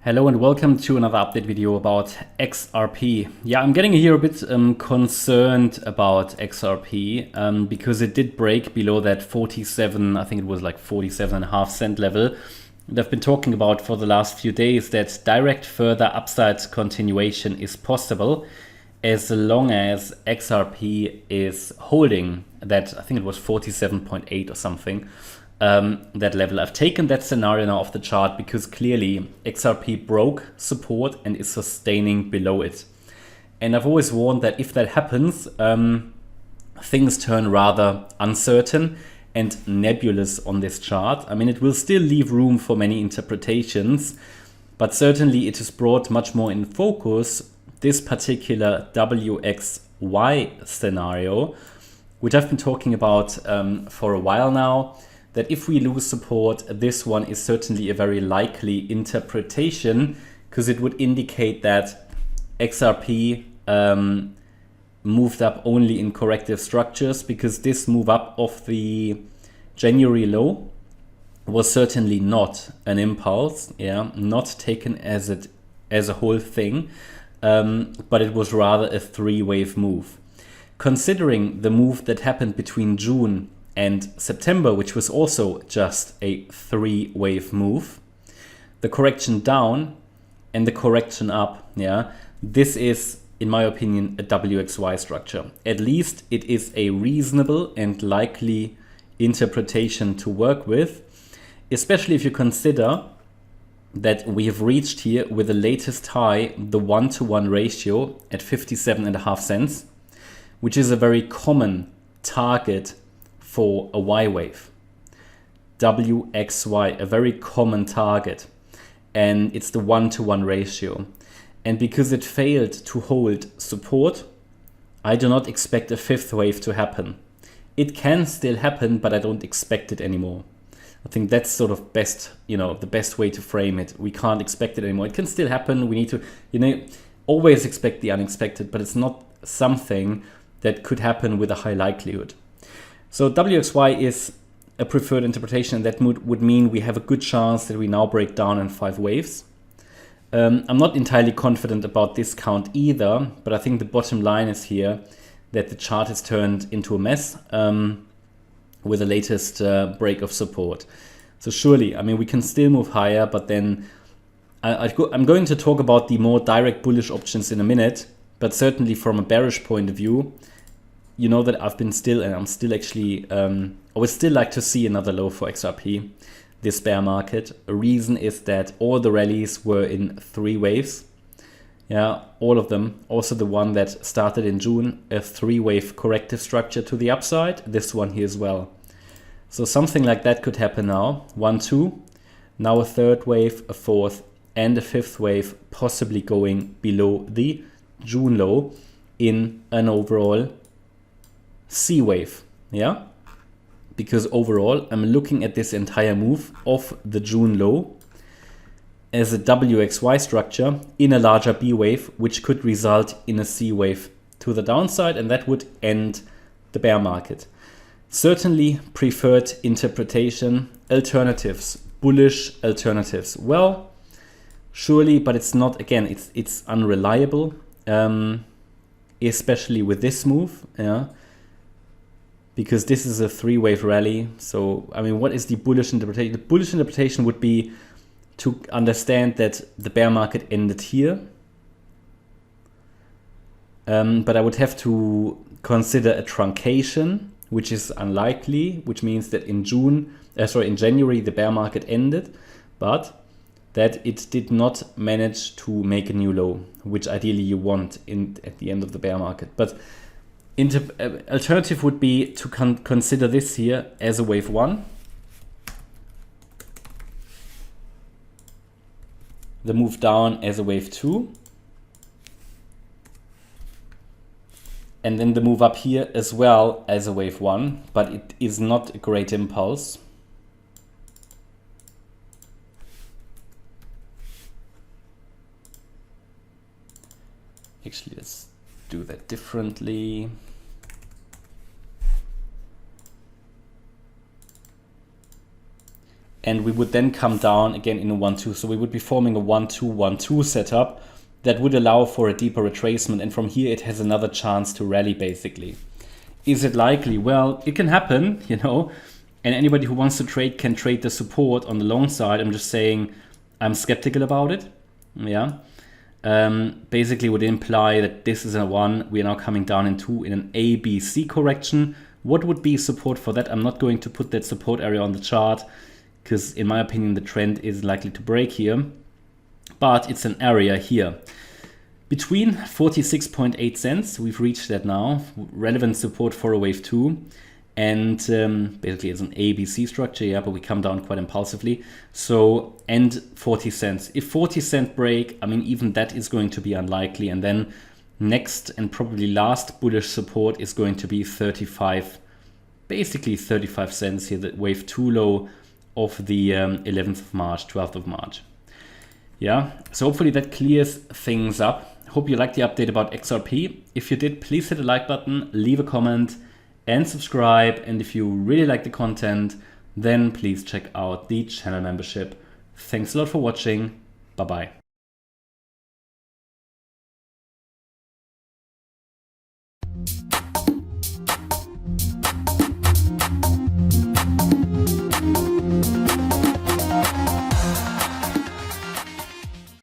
Hello and welcome to another update video about XRP. Yeah, I'm getting here a bit concerned about XRP because it did break below that 47, I think it was like 47.5 cent level. And I've been talking about for the last few days that direct further upside continuation is possible as long as XRP is holding that, I think it was 47.8 or something. That level. I've taken that scenario now off the chart because clearly XRP broke support and is sustaining below it. And I've always warned that if that happens, things turn rather uncertain and nebulous on this chart. I mean, it will still leave room for many interpretations, but certainly it has brought much more in focus this particular WXY scenario, which I've been talking about for a while now. That if we lose support, this one is certainly a very likely interpretation because it would indicate that XRP moved up only in corrective structures, because this move up of the January low was certainly not an impulse, not taken as a whole thing, but it was rather a three-wave move. Considering the move that happened between June and September, which was also just a three-wave move, the correction down and the correction up, this is, in my opinion, a WXY structure. At least it is a reasonable and likely interpretation to work with, especially if you consider that we have reached here with the latest high, the 1-to-1 ratio at 57.5 cents, which is a very common target for a Y wave. WXY, a very common target, and it's the 1-to-1 ratio. And because it failed to hold support, I do not expect a fifth wave to happen. It can still happen, but I don't expect it anymore. I think that's sort of best, the best way to frame it. We can't expect it anymore. It can still happen. We need to, always expect the unexpected, but it's not something that could happen with a high likelihood. So WXY is a preferred interpretation, and that would mean we have a good chance that we now break down in 5 waves. I'm not entirely confident about this count either, but I think the bottom line is here that the chart has turned into a mess with the latest break of support. So surely, I mean, we can still move higher, but then I'm going to talk about the more direct bullish options in a minute, but certainly from a bearish point of view, you know that I'm still actually, I would still like to see another low for XRP, this bear market. A reason is that all the rallies were in 3 waves. All of them. Also the one that started in June, a 3-wave corrective structure to the upside. This one here as well. So something like that could happen now. 1, 2, now a 3rd wave, a 4th, and a 5th wave, possibly going below the June low in an overall C wave, because overall I'm looking at this entire move of the June low as a WXY structure in a larger B wave, which could result in a C wave to the downside, and that would end the bear market. Certainly preferred interpretation. Alternatives, bullish alternatives. Well, surely, but it's not, again, it's unreliable, especially with this move, because this is a 3-wave rally. So, I mean, what is the bullish interpretation? The bullish interpretation would be to understand that the bear market ended here. But I would have to consider a truncation, which is unlikely, which means that in January, the bear market ended, but that it did not manage to make a new low, which ideally you want at the end of the bear market. But alternative would be to consider this here as a wave 1. The move down as a wave 2. And then the move up here as well as a wave 1, but it is not a great impulse. Actually, let's do that differently. and we would then come down again in a 1-2. So we would be forming a 1-2-1-2 setup that would allow for a deeper retracement, and from here it has another chance to rally basically. Is it likely? Well, it can happen, you know, and anybody who wants to trade can trade the support on the long side. I'm just saying I'm skeptical about it. Yeah. Basically would imply that this is a 1, we are now coming down in 2 in an ABC correction. What would be support for that? I'm not going to put that support area on the chart because in my opinion the trend is likely to break here, but it's an area here. Between 46.8 cents, we've reached that now, relevant support for a wave 2. And basically it's an ABC structure, yeah, but we come down quite impulsively. So, and 40 cents. If 40 cent break, I mean, even that is going to be unlikely. And then next and probably last bullish support is going to be 35, basically 35 cents here, the wave 2 low of the 11th of March, 12th of March. Yeah, so hopefully that clears things up. Hope you liked the update about XRP. If you did, please hit the like button, leave a comment, and subscribe. And if you really like the content, then please check out the channel membership. Thanks a lot for watching. Bye bye.